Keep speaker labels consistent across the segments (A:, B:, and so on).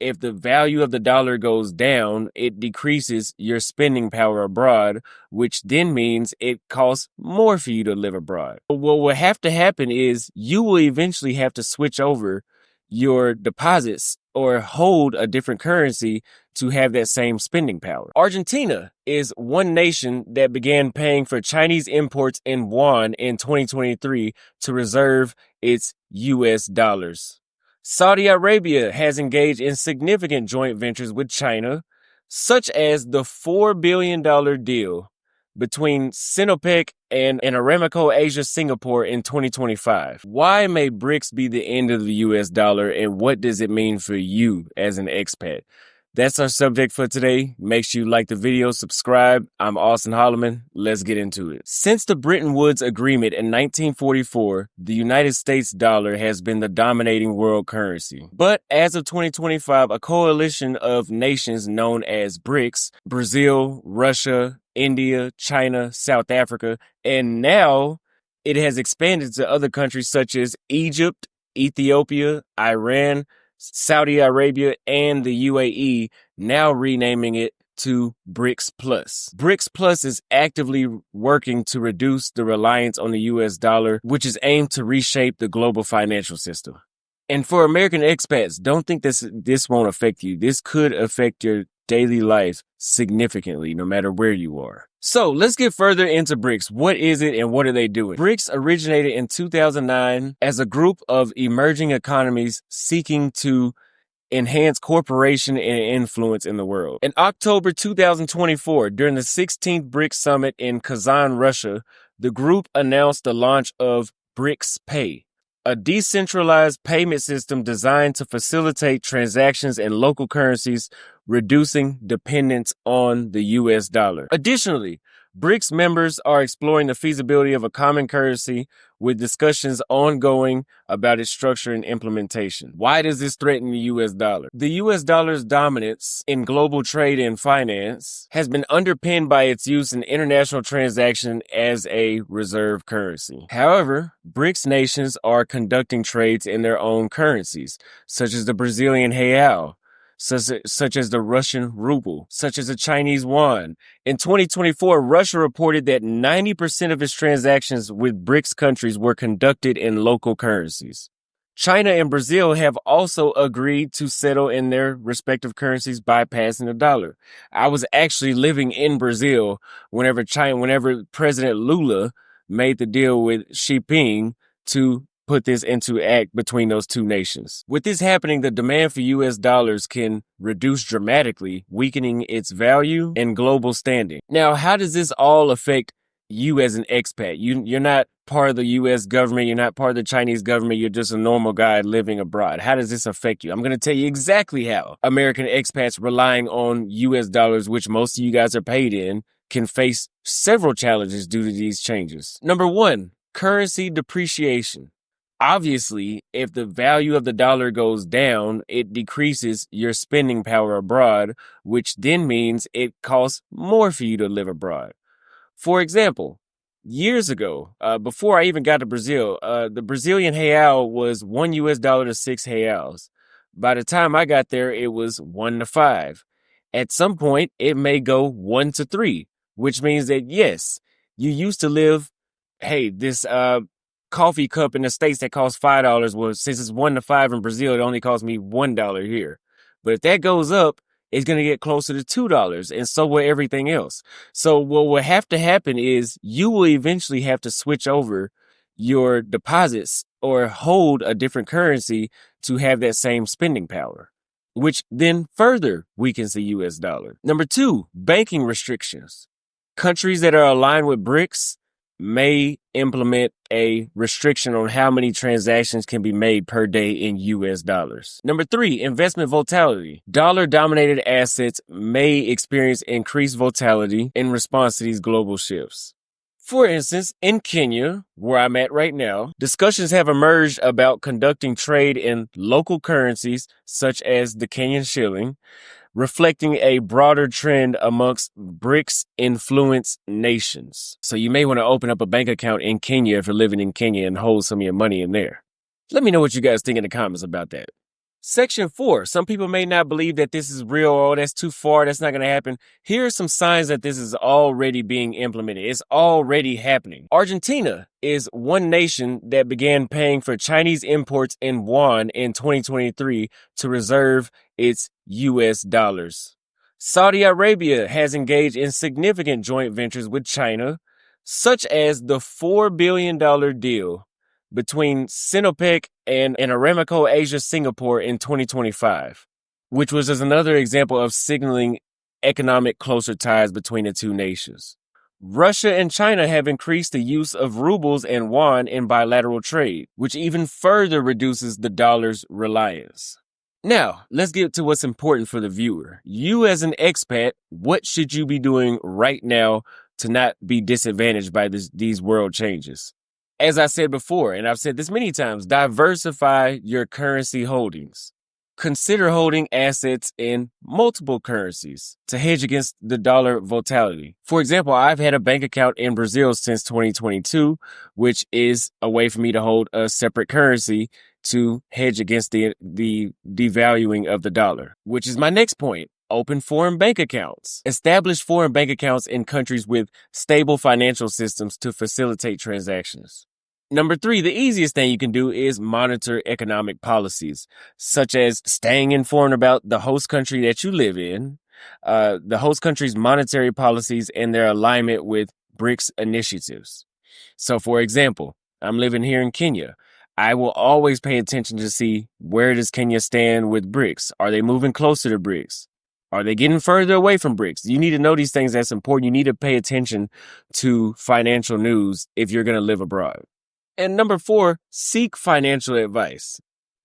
A: if the value of the dollar goes down, it decreases your spending power abroad, which then means it costs more for you to live abroad. What will have to happen is you will eventually have to switch over your deposits or hold a different currency to have that same spending power. Argentina is one nation that began paying for Chinese imports in yuan in 2023 to reserve its US dollars. Saudi Arabia has engaged in significant joint ventures with China, such as the $4 billion deal between Sinopec and Aramco Asia Singapore in 2025. Why may Brics be the end of the US dollar, and what does it mean for you as an expat? That's our subject for today. Make sure you like the video, subscribe. I'm Austin Holleman. Let's get into it. Since the Bretton Woods Agreement in 1944, the United States dollar has been the dominating world currency. But as of 2025, a coalition of nations known as BRICS, Brazil, Russia, India, China, South Africa, and now it has expanded to other countries such as Egypt, Ethiopia, Iran, Saudi Arabia, and the UAE, now renaming it to BRICS Plus. BRICS Plus is actively working to reduce the reliance on the US dollar, which is aimed to reshape the global financial system. And for American expats, don't think this won't affect you. This could affect your daily life significantly, no matter where you are. So let's get further into BRICS. What is it and what are they doing? BRICS originated in 2009 as a group of emerging economies seeking to enhance cooperation and influence in the world. In October 2024, during the 16th BRICS Summit in Kazan, Russia, the group announced the launch of BRICS Pay, a decentralized payment system designed to facilitate transactions in local currencies, reducing dependence on the US dollar. Additionally, BRICS members are exploring the feasibility of a common currency, with discussions ongoing about its structure and implementation. Why does this threaten the US dollar? The US dollar's dominance in global trade and finance has been underpinned by its use in international transactions as a reserve currency. However, BRICS nations are conducting trades in their own currencies, such as the Brazilian real, such as the Russian ruble, such as the Chinese yuan. In 2024, Russia reported that 90% of its transactions with BRICS countries were conducted in local currencies. China and Brazil have also agreed to settle in their respective currencies, bypassing the dollar. I was actually living in Brazil whenever President Lula made the deal with Xi Jinping to put this into act between those two nations. With this happening, the demand for US dollars can reduce dramatically, weakening its value and global standing. Now, how does this all affect you as an expat? You're not part of the US government, you're not part of the Chinese government, you're just a normal guy living abroad. How does this affect you? I'm going to tell you exactly how American expats relying on US dollars, which most of you guys are paid in, can face several challenges due to these changes. Number one, currency depreciation. Obviously, if the value of the dollar goes down, it decreases your spending power abroad, which then means it costs more for you to live abroad. For example, years ago, before I even got to Brazil, the Brazilian real was $1 to 6 reals. By the time I got there, it was 1 to 5. At some point, it may go 1 to 3, which means that yes, you used to live, this coffee cup in the States that costs $5. Well, since it's 1 to 5 in Brazil, it only costs me $1 here. But if that goes up, it's going to get closer to $2, and so will everything else. So what will have to happen is you will eventually have to switch over your deposits or hold a different currency to have that same spending power, which then further weakens the US dollar. Number two, banking restrictions. Countries that are aligned with BRICS may implement a restriction on how many transactions can be made per day in US dollars. Number three, investment volatility. Dollar-dominated assets may experience increased volatility in response to these global shifts. For instance, in Kenya, where I'm at right now, discussions have emerged about conducting trade in local currencies such as the Kenyan shilling, reflecting a broader trend amongst BRICS influenced nations. So you may want to open up a bank account in Kenya if you're living in Kenya and hold some of your money in there. Let me know what you guys think in the comments about that. Section 4. Some people may not believe that this is real. Oh, that's too far. That's not going to happen. Here are some signs that this is already being implemented. It's already happening. Argentina is one nation that began paying for Chinese imports in yuan in 2023 to reserve its US dollars. Saudi Arabia has engaged in significant joint ventures with China, such as the $4 billion deal between Sinopec and Aramco Asia Singapore in 2025, which was just another example of signaling economic closer ties between the two nations. Russia and China have increased the use of rubles and yuan in bilateral trade, which even further reduces the dollar's reliance. Now, let's get to what's important for the viewer. You as an expat, what should you be doing right now to not be disadvantaged by these world changes? As I said before, and I've said this many times, diversify your currency holdings. Consider holding assets in multiple currencies to hedge against the dollar volatility. For example, I've had a bank account in Brazil since 2022, which is a way for me to hold a separate currency to hedge against the devaluing of the dollar, which is my next point. Open foreign bank accounts. Establish foreign bank accounts in countries with stable financial systems to facilitate transactions. Number 3, the easiest thing you can do is monitor economic policies, such as staying informed about the host country that you live in, the host country's monetary policies, and their alignment with Brics initiatives. So, for example, I'm living here in Kenya. I will always pay attention to see, where does Kenya stand with Brics? Are they moving closer to Brics? Are they getting further away from Brics? You need to know these things. That's important. You need to pay attention to financial news if you're going to live abroad. And number 4, seek financial advice.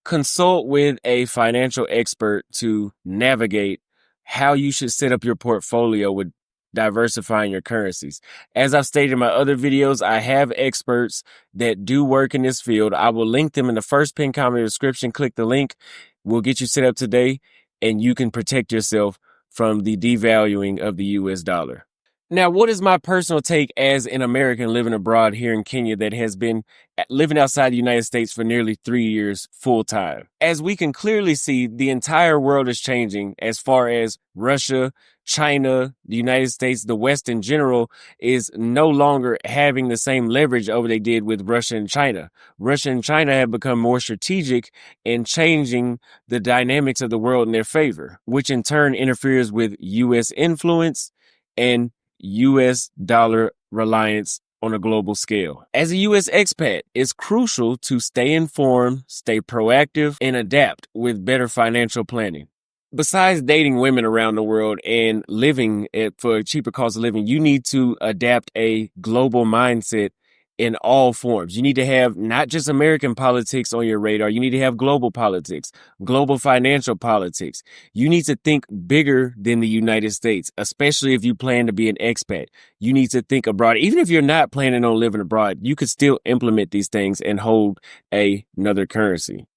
A: Consult with a financial expert to navigate how you should set up your portfolio with diversifying your currencies. As I've stated in my other videos, I have experts that do work in this field. I will link them in the first pinned comment description. Click the link. We'll get you set up today, and you can protect yourself from the devaluing of the US dollar. Now, what is my personal take as an American living abroad here in Kenya that has been living outside the United States for nearly 3 years full time? As we can clearly see, the entire world is changing as far as Russia, China, the United States, the West in general is no longer having the same leverage over they did with Russia and China. Russia and China have become more strategic in changing the dynamics of the world in their favor, which in turn interferes with U.S. influence and U.S. dollar reliance on a global scale. As a U.S. expat, it's crucial to stay informed, stay proactive, and adapt with better financial planning. Besides dating women around the world and living for a cheaper cost of living, you need to adapt a global mindset in all forms. You need to have not just American politics on your radar. You need to have global politics, global financial politics. You need to think bigger than the United States, especially if you plan to be an expat. You need to think abroad. Even if you're not planning on living abroad, you could still implement these things and hold another currency.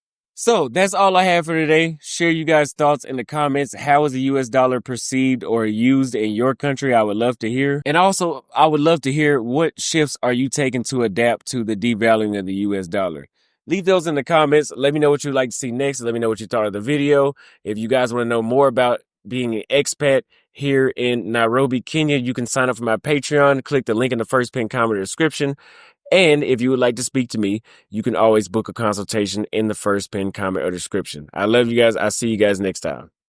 A: So that's all I have for today. Share you guys' thoughts in the comments. How is the US dollar perceived or used in your country? I would love to hear. And also, I would love to hear, what shifts are you taking to adapt to the devaluing of the US dollar? Leave those in the comments. Let me know what you'd like to see next. Let me know what you thought of the video. If you guys want to know more about being an expat here in Nairobi, Kenya, you can sign up for my Patreon. Click the link in the first pinned comment description. And if you would like to speak to me, you can always book a consultation in the first pinned comment or description. I love you guys. I'll see you guys next time.